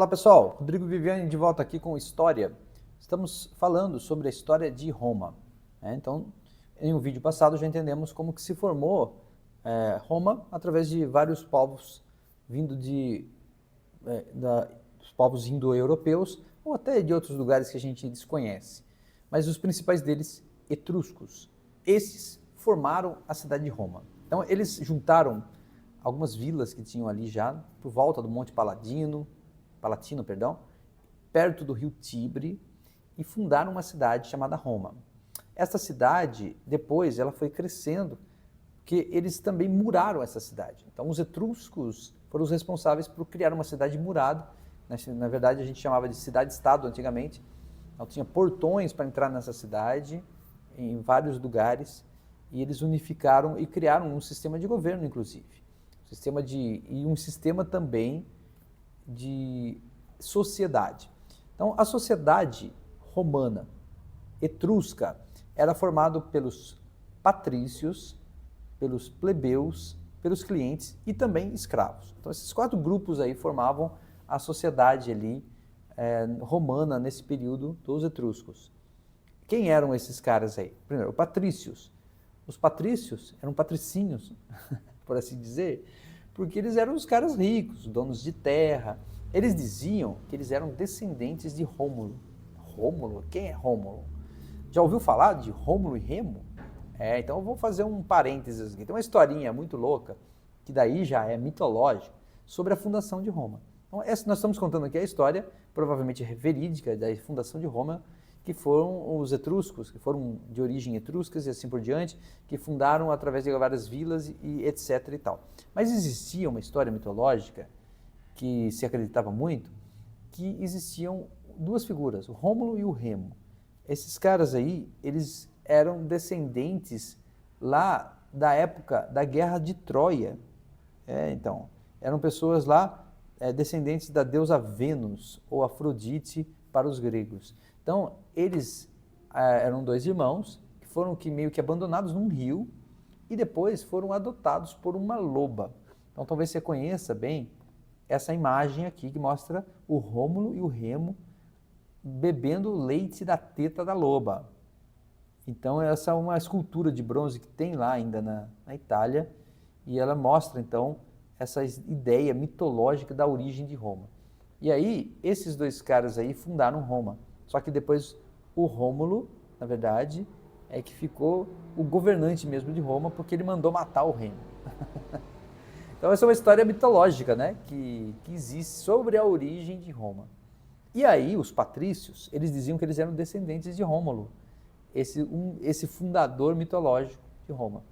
Olá pessoal, Rodrigo Viviani de volta aqui com História. Estamos falando sobre a história de Roma. Então, em um vídeo passado já entendemos como que se formou Roma através de vários povos vindo dos povos indo-europeus ou até de outros lugares que a gente desconhece. Mas os principais deles, etruscos. Esses formaram a cidade de Roma. Então, eles juntaram algumas vilas que tinham ali já por volta do Monte Palatino, perto do rio Tibre, e fundaram uma cidade chamada Roma. Essa cidade, depois, ela foi crescendo, porque eles também muraram essa cidade. Então, os etruscos foram os responsáveis por criar uma cidade murada. Na verdade, a gente chamava de cidade-estado antigamente. Então, tinha portões para entrar nessa cidade, em vários lugares, e eles unificaram e criaram um sistema de governo, inclusive. E um sistema também de sociedade. Então, a sociedade romana, etrusca, era formada pelos patrícios, pelos plebeus, pelos clientes e também escravos. Então, esses quatro grupos aí formavam a sociedade ali romana nesse período dos etruscos. Quem eram esses caras aí? Primeiro, patrícios. Os patrícios eram patricinhos, por assim dizer, porque eles eram os caras ricos, donos de terra. Eles diziam que eles eram descendentes de Rômulo. Rômulo? Quem é Rômulo? Já ouviu falar de Rômulo e Remo? Então eu vou fazer um parênteses aqui. Tem uma historinha muito louca, que daí já é mitológica, sobre a fundação de Roma. Então, nós estamos contando aqui a história, provavelmente verídica, da fundação de Roma, que foram os etruscos, que foram de origem etruscas e assim por diante, que fundaram através de várias vilas e etc e tal. Mas existia uma história mitológica que se acreditava muito, que existiam duas figuras, o Rômulo e o Remo. Esses caras aí, eles eram descendentes lá da época da Guerra de Troia. Então, eram pessoas lá, descendentes da deusa Vênus, ou Afrodite para os gregos. Então, eles eram dois irmãos que foram meio que abandonados num rio e depois foram adotados por uma loba. Então, talvez você conheça bem essa imagem aqui que mostra o Rômulo e o Remo bebendo leite da teta da loba. Então, essa é uma escultura de bronze que tem lá ainda na Itália e ela mostra, então, essa ideia mitológica da origem de Roma. E aí, esses dois caras aí fundaram Roma. Só que depois o Rômulo, na verdade, é que ficou o governante mesmo de Roma, porque ele mandou matar o Remo. Então essa é uma história mitológica, né, que existe sobre a origem de Roma. E aí os patrícios, eles diziam que eles eram descendentes de Rômulo, esse fundador mitológico de Roma.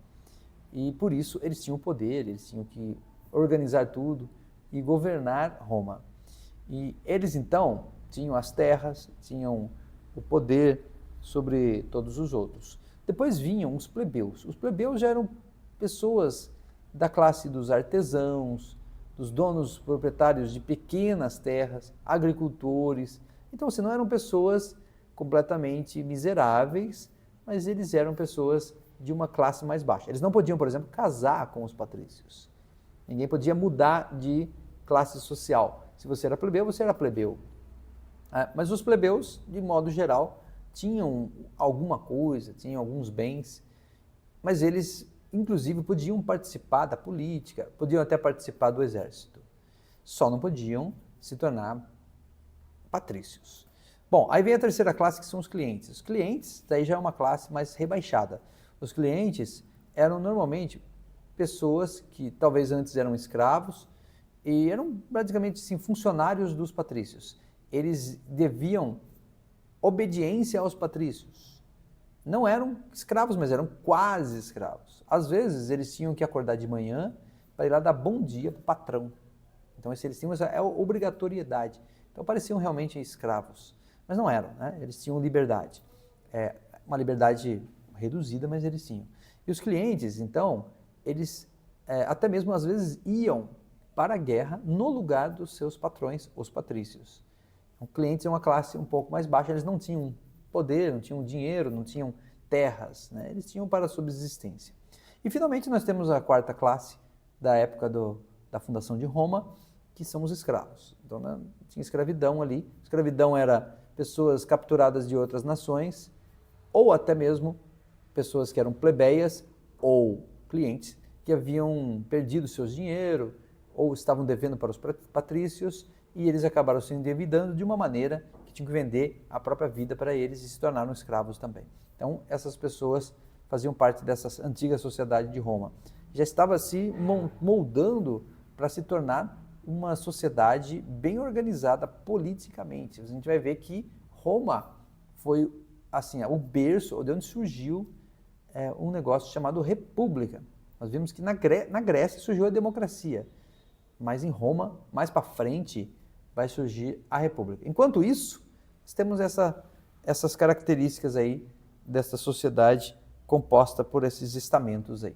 E por isso eles tinham poder, eles tinham que organizar tudo e governar Roma. E eles então tinham as terras, tinham o poder sobre todos os outros. Depois vinham os plebeus. Os plebeus já eram pessoas da classe dos artesãos, dos donos proprietários de pequenas terras, agricultores. Então, não eram pessoas completamente miseráveis, mas eles eram pessoas de uma classe mais baixa. Eles não podiam, por exemplo, casar com os patrícios. Ninguém podia mudar de classe social. Se você era plebeu, você era plebeu. Mas os plebeus, de modo geral, tinham alguma coisa, tinham alguns bens, mas eles, inclusive, podiam participar da política, podiam até participar do exército. Só não podiam se tornar patrícios. Bom, aí vem a terceira classe, que são os clientes. Os clientes, daí já é uma classe mais rebaixada. Os clientes eram normalmente pessoas que talvez antes eram escravos e eram praticamente sim, funcionários dos patrícios. Eles deviam obediência aos patrícios. Não eram escravos, mas eram quase escravos. Às vezes, eles tinham que acordar de manhã para ir lá dar bom dia para o patrão. Então, eles tinham essa obrigatoriedade. Então, pareciam realmente escravos. Mas não eram, né? Eles tinham liberdade. Uma liberdade reduzida, mas eles tinham. E os clientes, então, eles até mesmo às vezes iam para a guerra no lugar dos seus patrões, os patrícios. Então, clientes é uma classe um pouco mais baixa, eles não tinham poder, não tinham dinheiro, não tinham terras, né? Eles tinham para a subsistência. E finalmente nós temos a quarta classe da época da fundação de Roma, que são os escravos. Então, né, tinha escravidão ali. Escravidão era pessoas capturadas de outras nações, ou até mesmo pessoas que eram plebeias ou clientes que haviam perdido seus dinheiro ou estavam devendo para os patrícios e eles acabaram se endividando de uma maneira que tinham que vender a própria vida para eles e se tornaram escravos também. Então, essas pessoas faziam parte dessa antiga sociedade de Roma. Já estava se moldando para se tornar uma sociedade bem organizada politicamente. A gente vai ver que Roma foi assim, o berço, de onde surgiu um negócio chamado república. Nós vimos que na Grécia surgiu a democracia, mas em Roma, mais para frente, vai surgir a república. Enquanto isso, nós temos essas características aí dessa sociedade composta por esses estamentos aí.